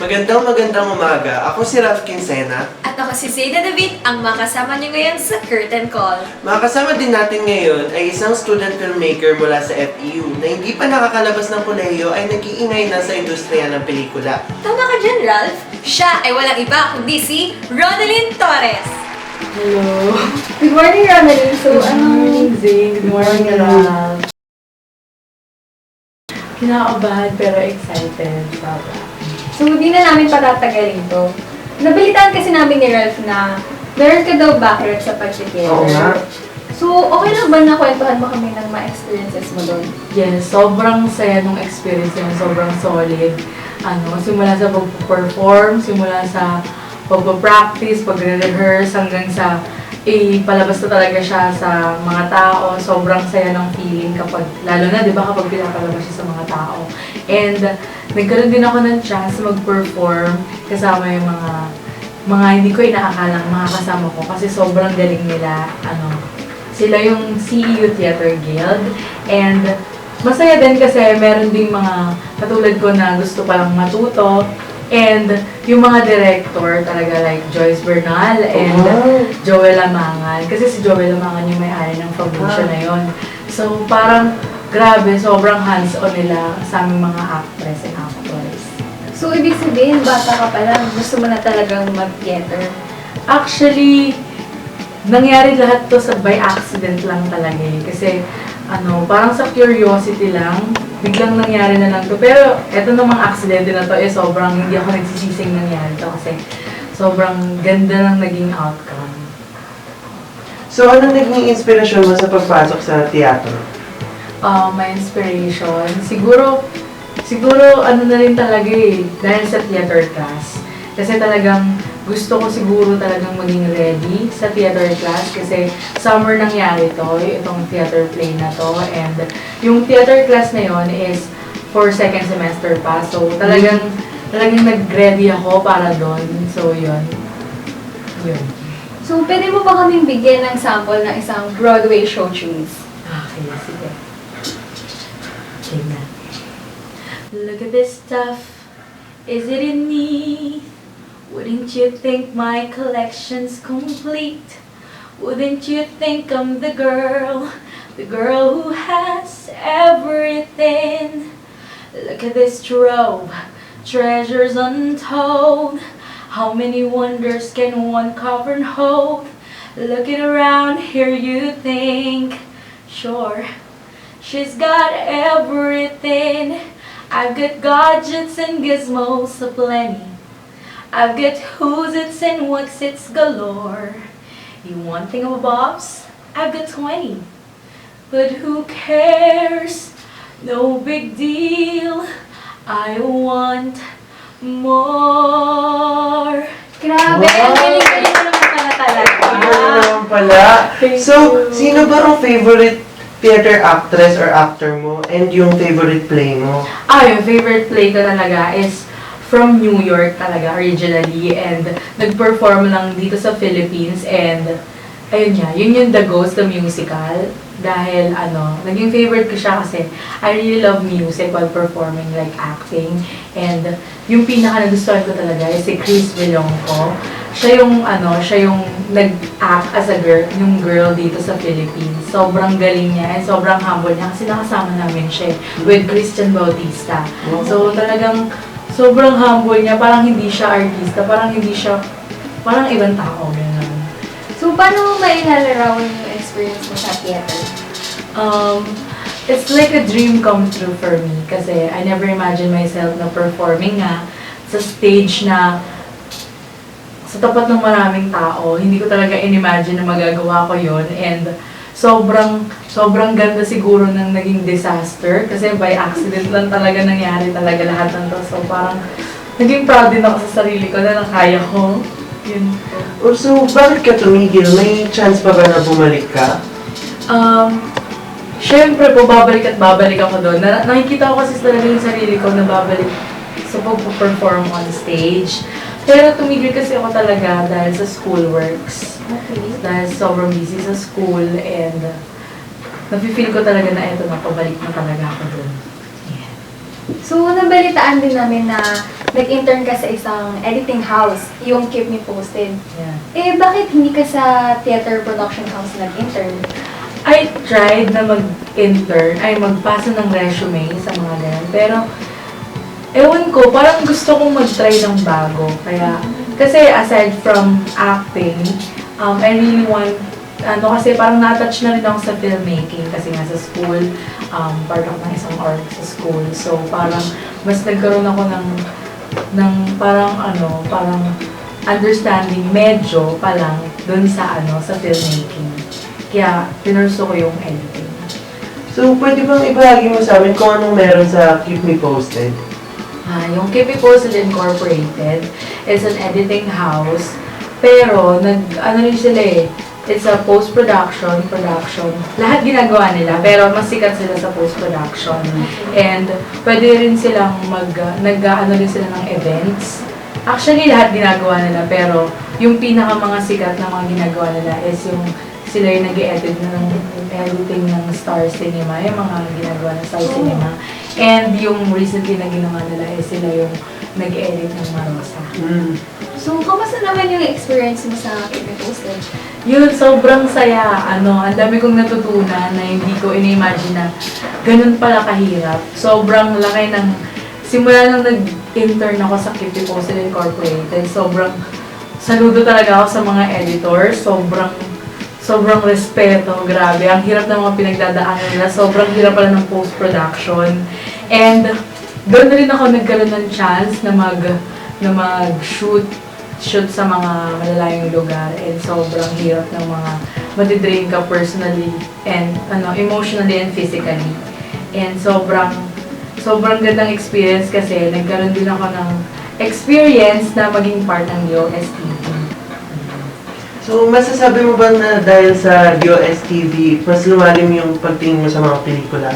Magandang umaga. Ako si Ralph Quincena. At ako si Zayda David, ang makasama niyo ngayon sa Curtain Call. Makakasama din natin ngayon ay isang student filmmaker mula sa FEU na hindi pa nakakalabas ng kolehiyo ay nag-iingay na sa industriya ng pelikula. Tama ka dyan, Ralph. Siya ay walang iba kundi si Ronalyn Torres. Hello. Good morning, Ronalyn. So, Good morning, Zane. Good morning, Ralph. Kinakabahan pero excited. So, hindi na namin patatagalin to. Nabalitaan kasi namin ni Ralph na meron ka daw background sa pag-theater. Oo nga. So, okay lang ba na kwentuhan mo kami ng mga experiences mo doon? Yes, sobrang saya nung experience yun. Sobrang solid. Simula sa pag-perform, simula sa pag-practice, pag-rehearse, hanggang sa palabas na talaga siya sa mga tao. Sobrang saya ng feeling kapag, lalo na, di ba, kapag pinapalabas siya sa mga tao. And, nagkaroon din ako ng chance mag-perform kasama yung mga hindi ko inaakalang mga kasama ko kasi sobrang galing nila. Sila yung CEU Theater Guild. And, masaya din kasi meron ding mga katulad ko na gusto palang matuto. And yung mga director talaga like Joyce Bernal and Joel Amangan. Kasi si Joel Amangan yung may-ari ng foundation na yun. So parang grabe, sobrang hands-on nila sa aming mga actress and actors. So, ibig sabihin, bata ka pa lang, gusto mo na talagang mag-theater. Actually, nangyari lahat to sa by accident lang talaga eh. Kasi parang sa curiosity lang, biglang nangyari na lang to. Pero eto namang aksidente na to, sobrang hindi ako nagsisising nangyari to kasi sobrang ganda ng naging outcome. So, anong naging inspirasyon mo sa pagpasok sa teatro? My inspiration, siguro na rin talaga eh, dahil sa theater class. Kasi talagang gusto ko siguro talagang maging ready sa theater class kasi summer nangyari to, itong theater play na to. And yung theater class na yon is for second semester pa. So talagang nag-ready ako para doon. So yun. So, pwede mo ba kaming bigyan ng sample ng isang Broadway show tunes? Okay, sige. Okay na. Look at this stuff. Is it in me? Wouldn't you think my collection's complete? Wouldn't you think I'm the girl who has everything? Look at this trove, treasures untold. How many wonders can one cavern hold? Looking around here you think, sure, she's got everything. I've got gadgets and gizmos aplenty. I've got who's its and what's its galore. You want thingamabobs? I've got 20. But who cares? No big deal. I want more. Grabe, ang galing-galing mo naman pala talaga. Naman pala. So, sino ba ang favorite theater actress or actor mo and yung favorite play mo? Yung favorite play ko talaga is from New York talaga originally and nag-perform lang dito sa Philippines and ayun nga, yun yung The Ghost, the musical. Dahil naging favorite ko siya kasi I really love music while performing like acting. And yung pinaka nagustuhan ko talaga is si Chris Vilonco. Siya yung nag-act as a girl, yung girl dito sa Philippines. Sobrang galing niya and sobrang humble niya kasi nakasama namin siya with Christian Bautista. So talagang sobrang humble niya, parang hindi siya artista, parang ibang tao, gano'n. So, paano mo mailalarawan yung experience mo sa theater? It's like a dream come true for me kasi I never imagined myself na performing nga sa stage na sa tapat ng maraming tao. Hindi ko talaga in-imagine na magagawa ko yon and sobrang ganda siguro ng naging disaster kasi by accident lang talaga nangyari talaga lahat ng to. So parang naging proud din ako sa sarili ko na nakaya ko. Yun. So, bakit ka tumigil? May chance pa ba na bumalik ka? Siyempre po, babalik ako doon. Nakikita ko kasi talaga yung sarili ko na babalik sa pag-perform on stage. Pero tumigil kasi ako talaga dahil sa schoolworks. Okay. Dahil sobrang busy sa school and nafe-feel ko talaga na eto na, pabalik na talaga ako doon. Yeah. So, nabalitaan din namin na nag-intern ka sa isang editing house, yung Keep Me Posted. Yeah. Eh, bakit hindi ka sa theater production house nag-intern? I tried na mag-intern, ay magpasa ng resume sa mga ganyan. Pero, ewan ko, parang gusto kong mag-try ng bago. Kaya, kasi aside from acting, I really want, kasi parang na-touch na rin ako sa filmmaking kasi nga sa school, part ako ng isang art sa school. So, parang mas nagkaroon ako ng parang understanding medyo pa lang dun sa sa filmmaking. Kaya, pinurso ko yung editing. So, pwede bang ibahagi mo sa amin kung anong meron sa Keep Me Posted? Yung Keep Me Posted Incorporated is an editing house. Pero, rin sila it's a post-production, production. Lahat ginagawa nila, pero mas sikat sila sa post-production. And, pwede rin silang rin sila ng events. Actually, lahat ginagawa nila, pero yung pinaka mga sikat na mga ginagawa nila is yung sila yung nag-edit ng editing ng Star Cinema, yung mga ginagawa ng Star Cinema. And yung recently na ginawa nila is sila yung nag-edit ng Marosa. So, kamusta naman yung experience mo sa Keep Me Posted? Yun, sobrang saya. Ang dami kong natutunan na hindi ko in-imagine na ganun pala kahirap. Sobrang laki ng, simula nang nag-intern ako sa Keep Me Posted Incorporated, sobrang saludo talaga ako sa mga editors. Sobrang respeto, grabe. Ang hirap ng mga pinagdadaanan nila. Sobrang hirap pala ng post-production. And doon na rin ako nagkaroon ng chance na mag-shoot sa mga malalayong lugar. And sobrang hirap ng mga matidrain ka personally and emotionally and physically. And sobrang gandang experience kasi nagkaroon din ako ng experience na maging part ng USTV. So, masasabi mo ba na dahil sa DOS-TV, mas lumalim yung pagtingin mo sa mga pelikula?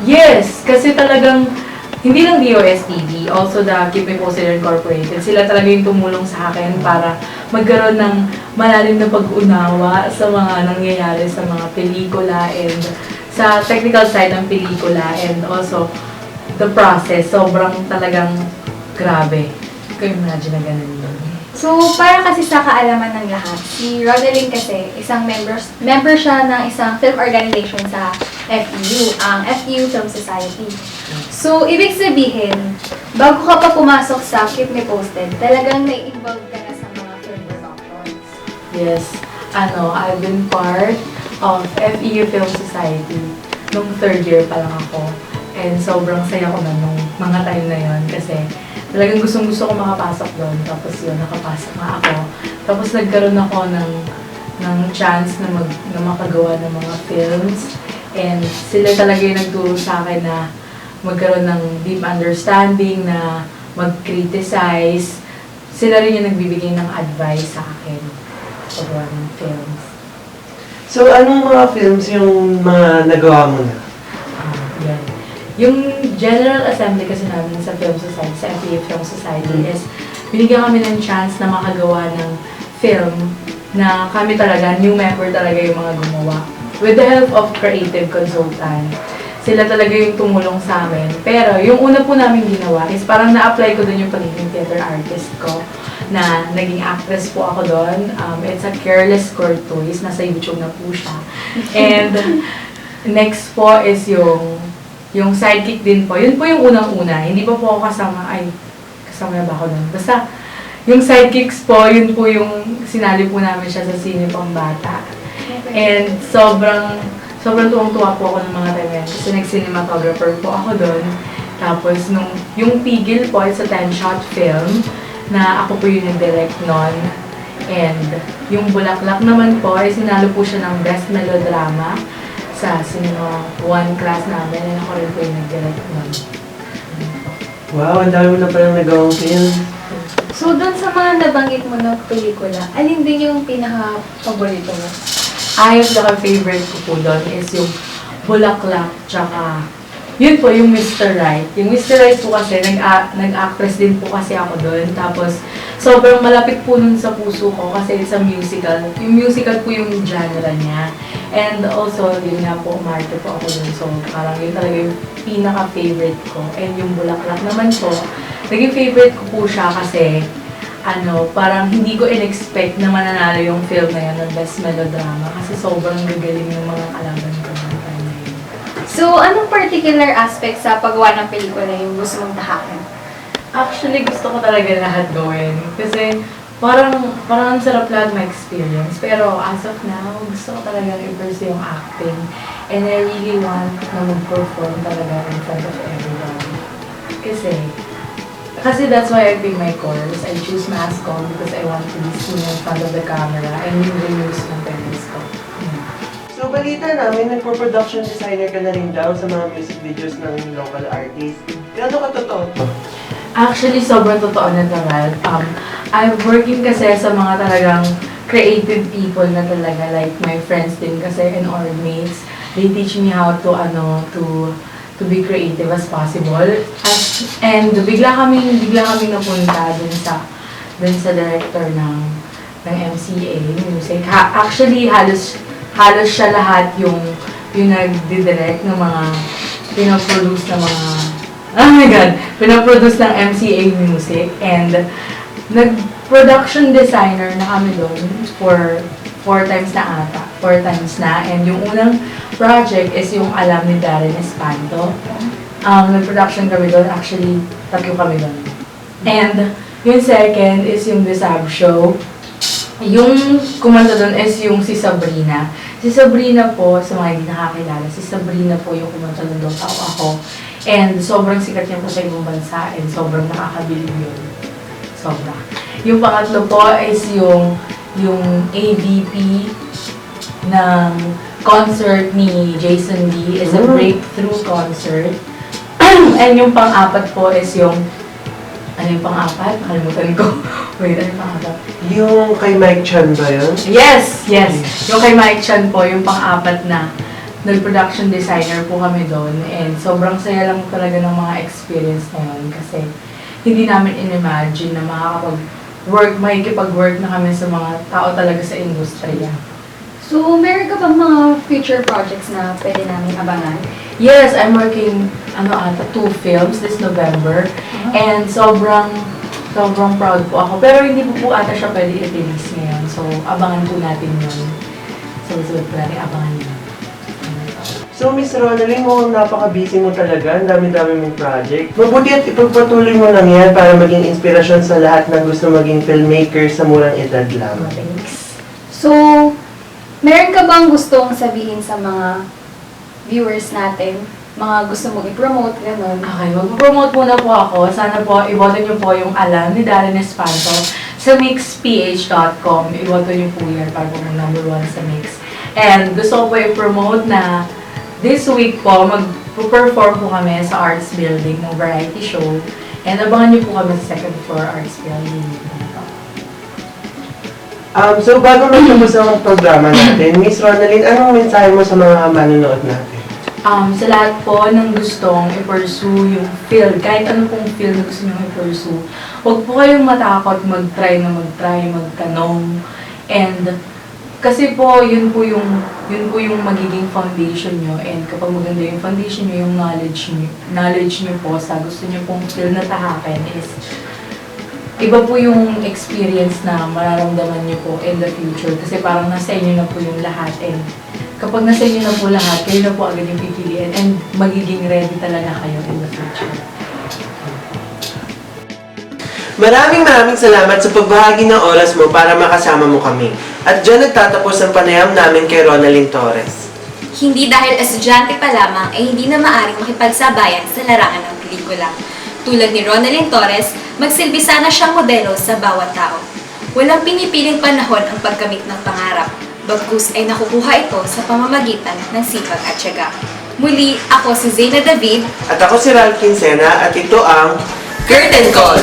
Yes! Kasi talagang, hindi lang DOS-TV, also the Keep Me Posted Incorporated, sila talaga yung tumulong sa akin para magkaroon ng malalim na pag-unawa sa mga nangyayari sa mga pelikula and sa technical side ng pelikula and also the process. Sobrang talagang grabe. Kaya imagine na ganun yun. So, para kasi sa kaalaman ng lahat, si Rodeline kasi, isang member siya ng isang film organization sa FEU, ang FEU Film Society. So, ibig sabihin, bago ka pa pumasok sa Keep Me Posted, talagang may-involve ka na sa mga film productions. Yes. I've been part of FEU Film Society nung third year pa lang ako. And sobrang saya ko na nung mga time na yon kasi talagang gustong-gusto ko makapasok doon. Tapos yun, nakapasok nga ako. Tapos nagkaroon ako ng chance na makagawa ng mga films. And sila talaga yung nagturo sa akin na magkaroon ng deep understanding, na mag-criticize. Sila rin yung nagbibigay ng advice sa akin sa gawa ng films. So, anong mga films yung mga nagawa mo na? Yan. Yung General Assembly kasi namin sa Film Society, sa FEU Film Society, is binigyan kami ng chance na makagawa ng film na kami talaga, new member talaga yung mga gumawa. With the help of creative consultant, sila talaga yung tumulong sa amin. Pero yung una po namin ginawa is parang na-apply ko dun yung pagiging theater artist ko, na naging actress po ako doon. It's a Careless Courtois, nasa YouTube na po siya. And next po is yung sidekick din po. Yun po yung unang-una. Hindi pa po ako kasama na ba ako doon? Basta, yung sidekicks po, yun po yung sinali po namin siya sa Sine Pambata. And sobrang tuwang-tuwa po ako ng mga time yan. Kasi nag-cinematographer po ako doon. Tapos, yung Pigil po, it's a 10-shot film na ako po yung nag-direct nun. And yung Bulaklak naman po, ay sinalo po siya ng Best Melodrama sa Cinema 1 class namin. And ako rin po yung nag-direct nun. Wow, ang dami mo na palang nagawang film. So, doon sa mga nabanggit mo ng pelikula, alin din yung pinaka-paborito mo? Yung favorite ko po doon is yung Bulaklak, tsaka yun po, yung Mr. Right. Yung Mr. Right po kasi, nag-actress din po kasi ako doon. Tapos, sobrang malapit po nun sa puso ko kasi it's a musical. Yung musical po yung genre niya. And also, yun nga po, umarte po ako doon. So, parang yun talaga yung pinaka-favorite ko. And yung Bulaklak naman po, naging favorite ko po siya kasi parang hindi ko in-expect na mananalo yung film na yun ng Best Melodrama kasi sobrang gagaling yung mga kalaban ko ng time na yun. So, anong particular aspect sa paggawa ng pelikula yung gusto mong tahakin? Actually, gusto ko talaga lahat gawin kasi parang ang sarap lahat ma-experience. Pero as of now, gusto ko talaga i-pursue yung acting and I really want na mag-perform talaga in front of everybody. Kasi that's why I pick my course. I choose mass comm because I want to be seen in front of the camera and yung reuse ng parents ko. So, balita namin, nagpo-production designer ka na rin daw sa mga music videos ng local artist. Gano'n ka totoo to? Actually, sobrang totoo na naman. I'm working kasi sa mga talagang creative people na talaga, like my friends din kasi and our mates. They teach me how to be creative as possible. And bigla kaming napunta dun sa director ng MCA Music. Actually, halos siya lahat yung nagdi-direct ng mga pinoproduce ng mga pinoproduce ng MCA Music and nag-production designer na kami doon for 4 times na ata. 4 times na. And yung unang project is yung Alam ni Darren Espanto. Nag-production kami doon. Actually, 3 kami doon. And yung second is yung The Sab Show. Yung kumanta doon is yung si Sabrina. Si Sabrina po, sa mga hindi nakakilala, si Sabrina po yung kumanta doon daw ako. And sobrang sikat niya po sa ibang bansa and sobrang nakakabilib yun. Sobra. Yung pangatlo po is yung AVP ng concert ni Jason Lee is a breakthrough concert. And yung pang-apat po is yung ano yung pang-apat? Nakalimutan ko. Wait, ano yung pang-apat? Yung kay Mike Chan ba yun? Yes! Yung kay Mike Chan po, yung pang-apat na nag-production designer po kami doon. And sobrang saya lang talaga ng mga experience na yun kasi hindi namin in-imagine na makikipag-work na kami sa mga tao talaga sa industriya. So, meron ka bang mga future projects na pwede namin abangan? Yes, I'm working 2 films this November. And sobrang proud po ako. Pero hindi po ata siya pwede i-release ngayon. So, abangan po natin yun. So, po natin abangan yun. So, Miss Ronaldine, mukhang napaka-busy mo talaga. Ang dami-dami mong project. Mabuti at ipagpatuloy mo lang yan para maging inspirasyon sa lahat na gusto maging filmmaker sa murang edad lamang. Thanks. So, meron ka bang gustong sabihin sa mga viewers natin? Mga gusto mong i-promote, gano'n? Okay, mag-promote muna po ako. Sana po, iboto niyo po yung Alam ni Darren Espanto sa mixph.com. Iboto niyo po yan para po number 1 sa Mix. And gusto ko po i-promote na this week po, mag-perform po kami sa Arts Building ng variety show. And abangan niyo po kami sa 2nd floor Arts Building. So, bago matapos ang programa natin, Miss Ronaldine, anong mensahe mo sa mga manonood natin? Sa lahat po ng gustong i-pursue yung field, kahit ano pong field na gusto nyo i-pursue, huwag po kayong matakot mag-try, magtanong. And kasi po, yun po yung magiging foundation nyo. And kapag maganda yung foundation nyo, yung knowledge nyo po sa gusto nyo pong field na tahakin is iba po yung experience na mararamdaman nyo po in the future. Kasi parang nasa inyo na po yung lahat. And kapag nasa inyo na po lahat, kayo na po agad yung pipiliin and magiging ready talaga kayo in the future. Maraming salamat sa pagbahagi ng oras mo para makasama mo kami. At dyan nagtatapos ang panayam namin kay Ronaldine Torres. Hindi dahil estudyante pa lamang ay hindi na maaring makipagsabayan sa larangan ng pelikula. Tulad ni Ronaldine Torres, magsilbi sana siyang modelo sa bawat tao. Walang pinipiling panahon ang pagkamit ng pangarap. Bagkus ay nakukuha ito sa pamamagitan ng sipag at tiyaga. Muli, ako si Zeyna David. At ako si Ralph Quincena at ito ang Curtain Call!